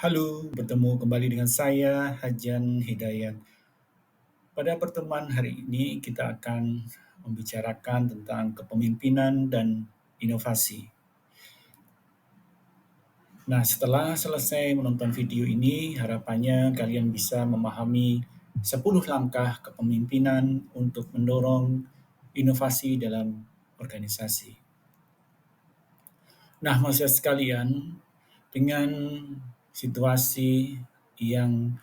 Halo, bertemu kembali dengan saya, Hajan Hidayat. Pada pertemuan hari ini kita akan membicarakan tentang kepemimpinan dan inovasi. Nah, setelah selesai menonton video ini, harapannya kalian bisa memahami 10 langkah kepemimpinan untuk mendorong inovasi dalam organisasi. Nah, maksud sekalian, dengan situasi yang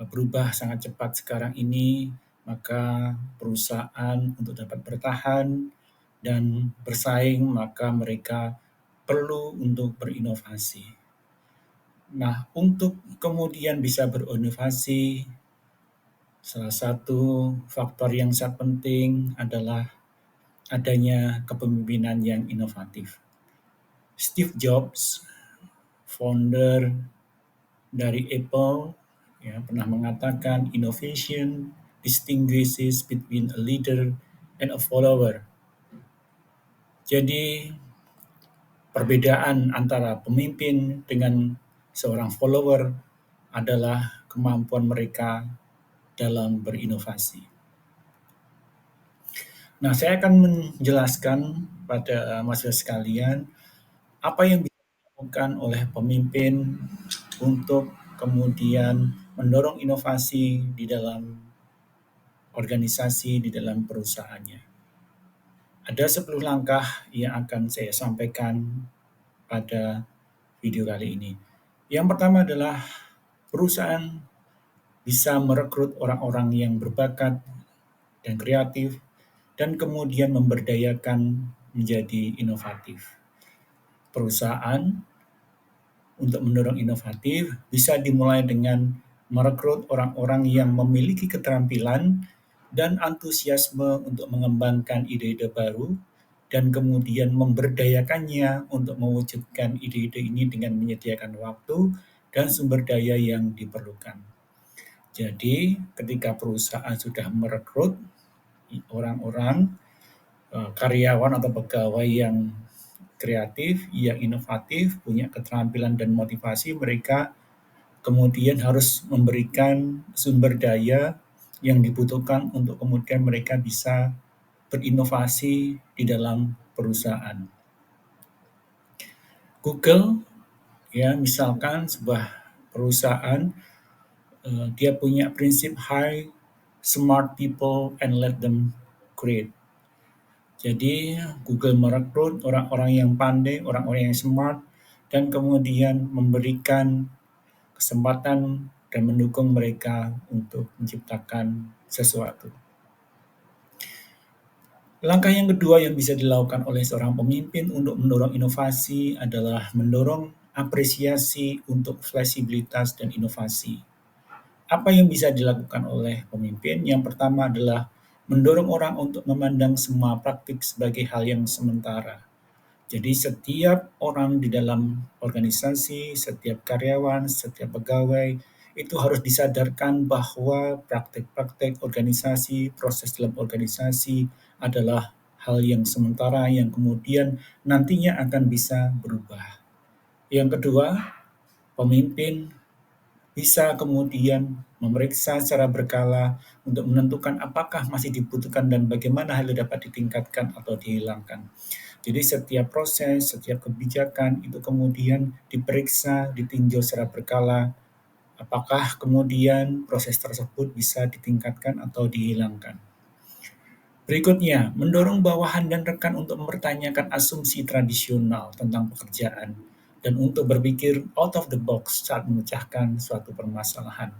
berubah sangat cepat sekarang ini, maka perusahaan untuk dapat bertahan dan bersaing, maka mereka perlu untuk berinovasi. Nah, untuk kemudian bisa berinovasi, salah satu faktor yang sangat penting adalah adanya kepemimpinan yang inovatif. Steve Jobs, founder dari Apple, ya, pernah mengatakan innovation distinguishes between a leader and a follower. Jadi perbedaan antara pemimpin dengan seorang follower adalah kemampuan mereka dalam berinovasi. Nah, saya akan menjelaskan pada mahasiswa sekalian apa yang bisa dilakukan oleh pemimpin untuk kemudian mendorong inovasi di dalam organisasi, di dalam perusahaannya. Ada 10 langkah yang akan saya sampaikan pada video kali ini. Yang pertama adalah perusahaan bisa merekrut orang-orang yang berbakat dan kreatif dan kemudian memberdayakan menjadi inovatif. Perusahaan untuk mendorong inovatif bisa dimulai dengan merekrut orang-orang yang memiliki keterampilan dan antusiasme untuk mengembangkan ide-ide baru dan kemudian memberdayakannya untuk mewujudkan ide-ide ini dengan menyediakan waktu dan sumber daya yang diperlukan. Jadi, ketika perusahaan sudah merekrut orang-orang, karyawan atau pegawai yang kreatif, yang inovatif, punya keterampilan dan motivasi, mereka kemudian harus memberikan sumber daya yang dibutuhkan untuk kemudian mereka bisa berinovasi di dalam perusahaan. Google, ya misalkan sebuah perusahaan, dia punya prinsip hire smart people and let them create. Jadi Google merekrut orang-orang yang pandai, orang-orang yang smart, dan kemudian memberikan kesempatan dan mendukung mereka untuk menciptakan sesuatu. Langkah yang kedua yang bisa dilakukan oleh seorang pemimpin untuk mendorong inovasi adalah mendorong apresiasi untuk fleksibilitas dan inovasi. Apa yang bisa dilakukan oleh pemimpin? Yang pertama adalah mendorong orang untuk memandang semua praktik sebagai hal yang sementara. Jadi setiap orang di dalam organisasi, setiap karyawan, setiap pegawai itu harus disadarkan bahwa praktek-praktek organisasi, proses dalam organisasi adalah hal yang sementara yang kemudian nantinya akan bisa berubah. Yang kedua, pemimpin bisa kemudian memeriksa secara berkala untuk menentukan apakah masih dibutuhkan dan bagaimana hal itu dapat ditingkatkan atau dihilangkan. Jadi setiap proses, setiap kebijakan itu kemudian diperiksa, ditinjau secara berkala, apakah kemudian proses tersebut bisa ditingkatkan atau dihilangkan. Berikutnya, mendorong bawahan dan rekan untuk mempertanyakan asumsi tradisional tentang pekerjaan dan untuk berpikir out of the box saat memecahkan suatu permasalahan.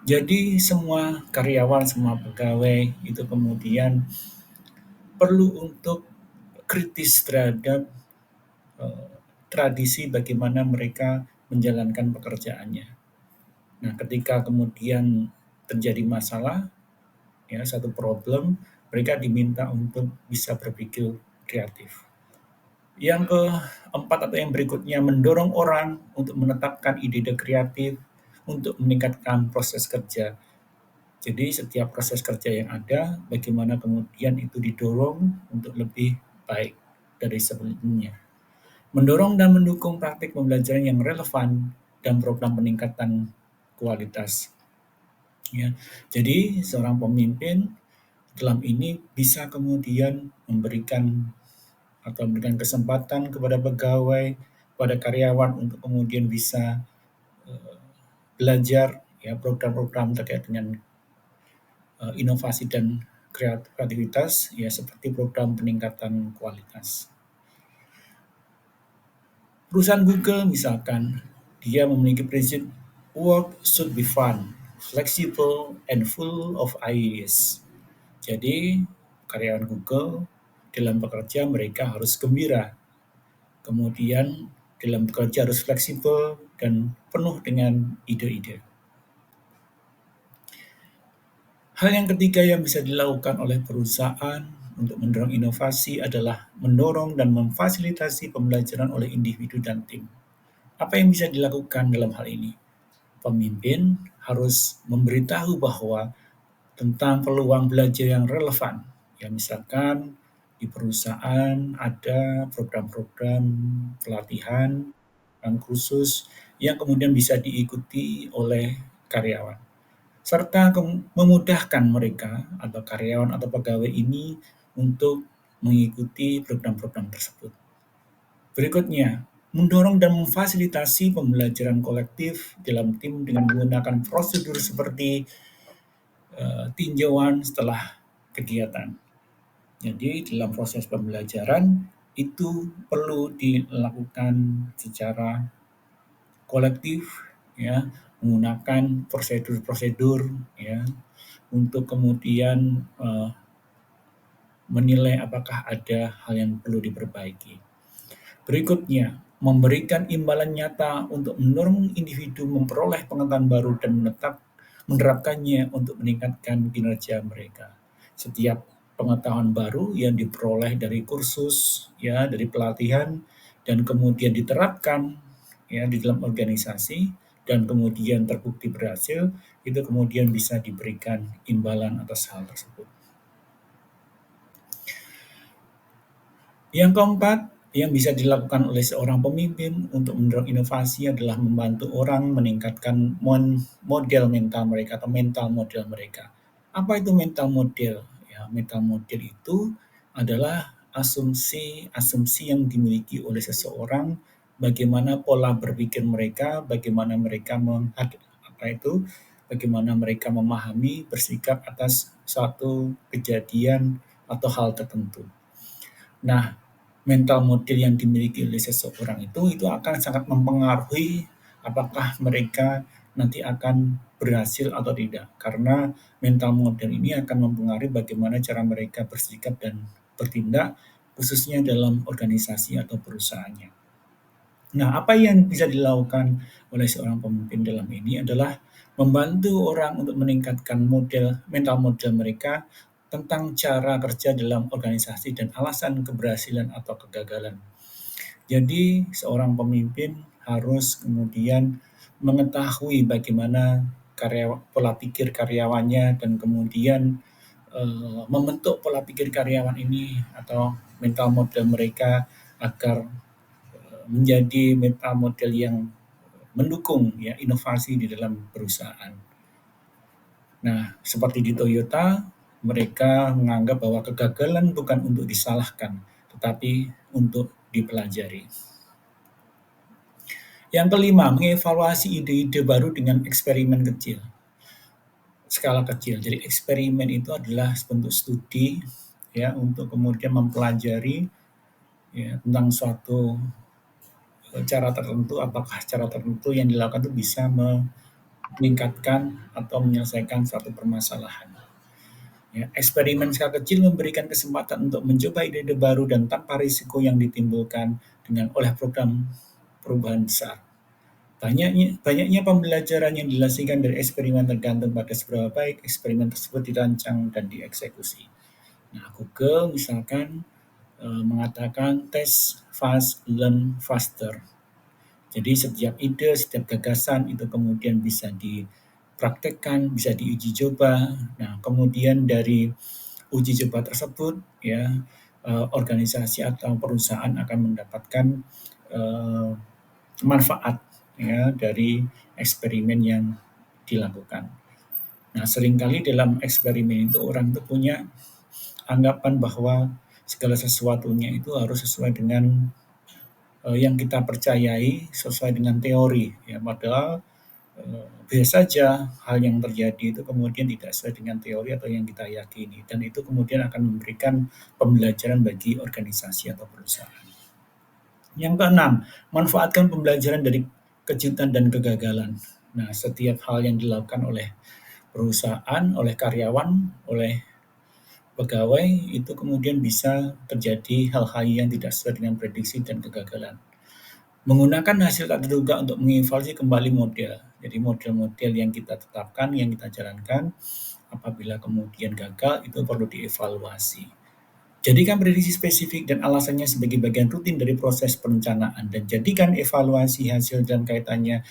Jadi semua karyawan, semua pegawai itu kemudian perlu untuk kritis terhadap tradisi bagaimana mereka menjalankan pekerjaannya. Nah, ketika kemudian terjadi masalah, ya satu problem, mereka diminta untuk bisa berpikir kreatif. Yang keempat atau yang berikutnya, mendorong orang untuk menetapkan ide-ide kreatif untuk meningkatkan proses kerja. Jadi setiap proses kerja yang ada, bagaimana kemudian itu didorong untuk lebih baik dari sebelumnya. Mendorong dan mendukung praktik pembelajaran yang relevan dan program peningkatan kualitas. Ya, jadi seorang pemimpin dalam ini bisa kemudian memberikan kesempatan kepada pegawai, kepada karyawan untuk kemudian bisa belajar ya program-program terkait dengan inovasi dan kreativitas ya seperti program peningkatan kualitas. Perusahaan Google misalkan dia memiliki prinsip work should be fun, flexible, and full of ideas. Jadi karyawan Google dalam bekerja mereka harus gembira, kemudian dalam bekerja harus fleksibel dan penuh dengan ide-ide. Hal yang ketiga yang bisa dilakukan oleh perusahaan untuk mendorong inovasi adalah mendorong dan memfasilitasi pembelajaran oleh individu dan tim. Apa yang bisa dilakukan dalam hal ini? Pemimpin harus memberitahu bahwa tentang peluang belajar yang relevan. Ya, misalkan di perusahaan ada program-program pelatihan dan khusus yang kemudian bisa diikuti oleh karyawan. Serta memudahkan mereka atau karyawan atau pegawai ini untuk mengikuti program-program tersebut. Berikutnya, mendorong dan memfasilitasi pembelajaran kolektif dalam tim dengan menggunakan prosedur seperti tinjauan setelah kegiatan. Jadi dalam proses pembelajaran itu perlu dilakukan secara kolektif ya, menggunakan prosedur-prosedur ya untuk kemudian menilai apakah ada hal yang perlu diperbaiki. Berikutnya, memberikan imbalan nyata untuk mendorong individu memperoleh pengetahuan baru dan menerapkannya untuk meningkatkan kinerja mereka. Setiap pengetahuan baru yang diperoleh dari kursus, ya, dari pelatihan, dan kemudian diterapkan ya di dalam organisasi dan kemudian terbukti berhasil, itu kemudian bisa diberikan imbalan atas hal tersebut. Yang keempat, yang bisa dilakukan oleh seorang pemimpin untuk mendorong inovasi adalah membantu orang meningkatkan model mental mereka atau mental model mereka. Apa itu mental model? Ya, mental model itu adalah asumsi-asumsi yang dimiliki oleh seseorang, bagaimana pola berpikir mereka, bagaimana mereka memahami, bersikap atas suatu kejadian atau hal tertentu. Nah, mental model yang dimiliki oleh seseorang itu akan sangat mempengaruhi apakah mereka nanti akan berhasil atau tidak. Karena mental model ini akan mempengaruhi bagaimana cara mereka bersikap dan bertindak khususnya dalam organisasi atau perusahaannya. Nah, apa yang bisa dilakukan oleh seorang pemimpin dalam ini adalah membantu orang untuk meningkatkan mental model mereka tentang cara kerja dalam organisasi dan alasan keberhasilan atau kegagalan. Jadi, seorang pemimpin harus kemudian mengetahui bagaimana pola pikir karyawannya dan kemudian membentuk pola pikir karyawan ini atau mental model mereka agar menjadi mental model yang mendukung ya inovasi di dalam perusahaan. Nah, seperti di Toyota, mereka menganggap bahwa kegagalan bukan untuk disalahkan, tetapi untuk dipelajari. Yang kelima, mengevaluasi ide-ide baru dengan eksperimen kecil, skala kecil. Jadi eksperimen itu adalah bentuk studi ya untuk kemudian mempelajari ya, tentang suatu cara tertentu, apakah cara tertentu yang dilakukan itu bisa meningkatkan atau menyelesaikan suatu permasalahan. Ya, eksperimen skala kecil memberikan kesempatan untuk mencoba ide-ide baru dan tanpa risiko yang ditimbulkan oleh program perubahan besar. Banyaknya pembelajaran yang dihasilkan dari eksperimen tergantung pada seberapa baik eksperimen tersebut dirancang dan dieksekusi. Nah, Google misalkan mengatakan test fast, learn faster. Jadi setiap ide, setiap gagasan itu kemudian bisa dipraktekkan, bisa diuji coba. Nah, kemudian dari uji coba tersebut ya organisasi atau perusahaan akan mendapatkan manfaat ya dari eksperimen yang dilakukan. Nah, seringkali dalam eksperimen itu orang itu punya anggapan bahwa segala sesuatunya itu harus sesuai dengan yang kita percayai, sesuai dengan teori. Ya, padahal biasa saja hal yang terjadi itu kemudian tidak sesuai dengan teori atau yang kita yakini, dan itu kemudian akan memberikan pembelajaran bagi organisasi atau perusahaan. Yang keenam, manfaatkan pembelajaran dari kejutan dan kegagalan. Nah, setiap hal yang dilakukan oleh perusahaan, oleh karyawan, oleh pegawai itu kemudian bisa terjadi hal-hal yang tidak sesuai dengan prediksi dan kegagalan. Menggunakan hasil tak terduga untuk mengevaluasi kembali model. Jadi model-model yang kita tetapkan, yang kita jalankan, apabila kemudian gagal itu perlu dievaluasi. Jadikan prediksi spesifik dan alasannya sebagai bagian rutin dari proses perencanaan, dan jadikan evaluasi hasil dan kaitannya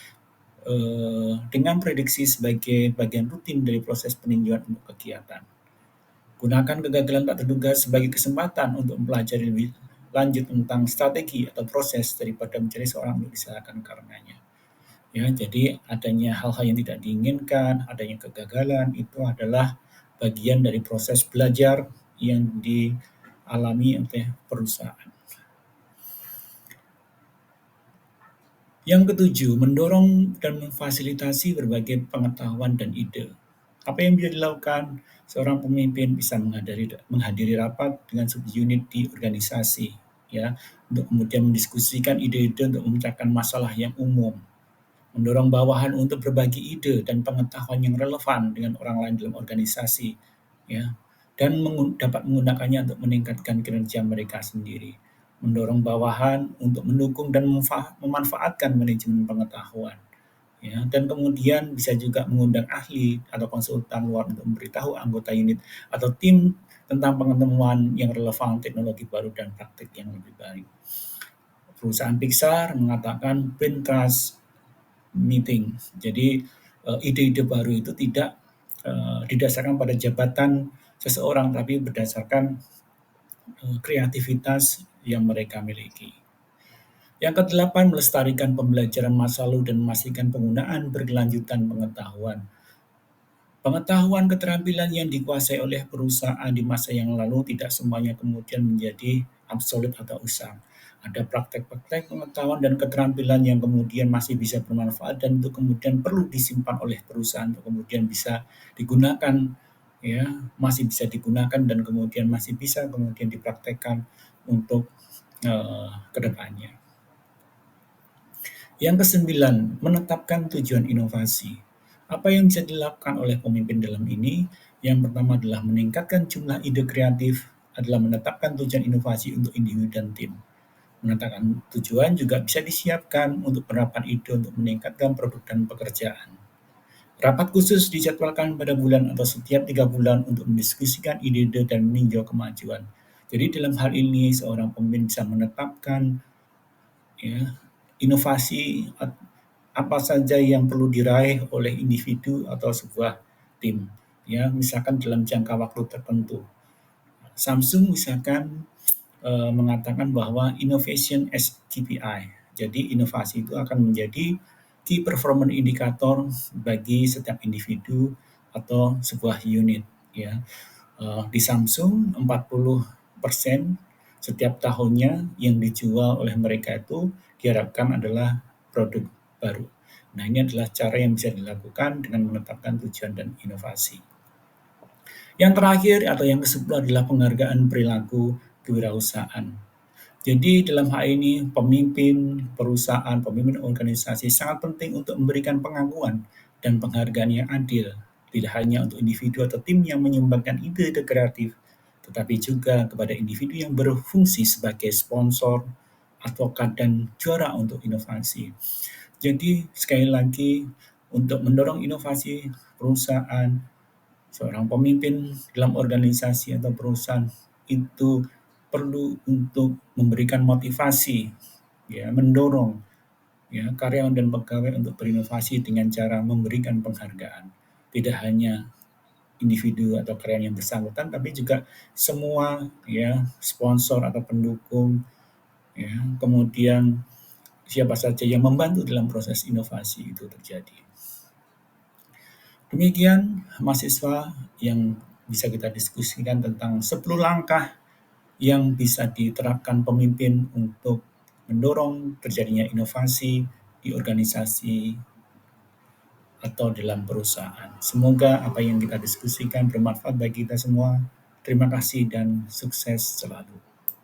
dengan prediksi sebagai bagian rutin dari proses peninjauan untuk kegiatan. Gunakan kegagalan tak terduga sebagai kesempatan untuk mempelajari lebih lanjut tentang strategi atau proses daripada mencari seorang untuk disalahkan karenanya. Ya, jadi adanya hal-hal yang tidak diinginkan, adanya kegagalan itu adalah bagian dari proses belajar yang dialami oleh perusahaan. Yang ketujuh, mendorong dan memfasilitasi berbagai pengetahuan dan ide. Apa yang bisa dilakukan? Seorang pemimpin bisa menghadiri rapat dengan subunit di organisasi, ya, untuk kemudian mendiskusikan ide-ide untuk memecahkan masalah yang umum, mendorong bawahan untuk berbagi ide dan pengetahuan yang relevan dengan orang lain dalam organisasi, ya, dan dapat menggunakannya untuk meningkatkan kinerja mereka sendiri, mendorong bawahan untuk mendukung dan memanfaatkan manajemen pengetahuan, ya, dan kemudian bisa juga mengundang ahli atau konsultan luar untuk memberitahu anggota unit atau tim tentang pengetahuan yang relevan, teknologi baru dan praktik yang lebih baik. Perusahaan Pixar mengatakan brain trust meeting. Jadi ide-ide baru itu tidak didasarkan pada jabatan seseorang, tapi berdasarkan kreativitas yang mereka miliki. Yang kedelapan, melestarikan pembelajaran masa lalu dan memastikan penggunaan berkelanjutan pengetahuan. Pengetahuan keterampilan yang dikuasai oleh perusahaan di masa yang lalu tidak semuanya kemudian menjadi absolut atau usang. Ada praktek-praktek pengetahuan dan keterampilan yang kemudian masih bisa bermanfaat dan itu kemudian perlu disimpan oleh perusahaan untuk kemudian bisa digunakan, ya, masih bisa digunakan dan kemudian masih bisa kemudian dipraktekkan untuk kedepannya. Yang kesembilan, menetapkan tujuan inovasi. Apa yang bisa dilakukan oleh pemimpin dalam ini? Yang pertama adalah meningkatkan jumlah ide kreatif, adalah menetapkan tujuan inovasi untuk individu dan tim. Menetapkan tujuan juga bisa disiapkan untuk penerapan ide untuk meningkatkan produk dan pekerjaan. Rapat khusus dijadwalkan pada bulan atau setiap 3 bulan untuk mendiskusikan ide-ide dan meninjau kemajuan. Jadi dalam hal ini seorang pemimpin bisa menetapkan, ya, inovasi apa saja yang perlu diraih oleh individu atau sebuah tim, ya, misalkan dalam jangka waktu tertentu. Samsung misalkan mengatakan bahwa innovation as KPI. Jadi inovasi itu akan menjadi key performance indicator bagi setiap individu atau sebuah unit, ya. Di Samsung 40% setiap tahunnya yang dijual oleh mereka itu diharapkan adalah produk baru. Nah, ini adalah cara yang bisa dilakukan dengan menetapkan tujuan dan inovasi. Yang terakhir atau yang ke-10 adalah penghargaan perilaku kewirausahaan. Jadi dalam hal ini pemimpin perusahaan, pemimpin organisasi sangat penting untuk memberikan pengakuan dan penghargaan yang adil, tidak hanya untuk individu atau tim yang menyumbangkan ide-ide kreatif, tetapi juga kepada individu yang berfungsi sebagai sponsor, advokat, dan juara untuk inovasi. Jadi sekali lagi, untuk mendorong inovasi perusahaan, seorang pemimpin dalam organisasi atau perusahaan itu perlu untuk memberikan motivasi, ya, mendorong, ya, karyawan dan pegawai untuk berinovasi dengan cara memberikan penghargaan. Tidak hanya individu atau karyawan yang bersangkutan, tapi juga semua, ya, sponsor atau pendukung, ya, kemudian siapa saja yang membantu dalam proses inovasi itu terjadi. Demikian mahasiswa yang bisa kita diskusikan tentang 10 langkah yang bisa diterapkan pemimpin untuk mendorong terjadinya inovasi di organisasi atau dalam perusahaan. Semoga apa yang kita diskusikan bermanfaat bagi kita semua. Terima kasih dan sukses selalu.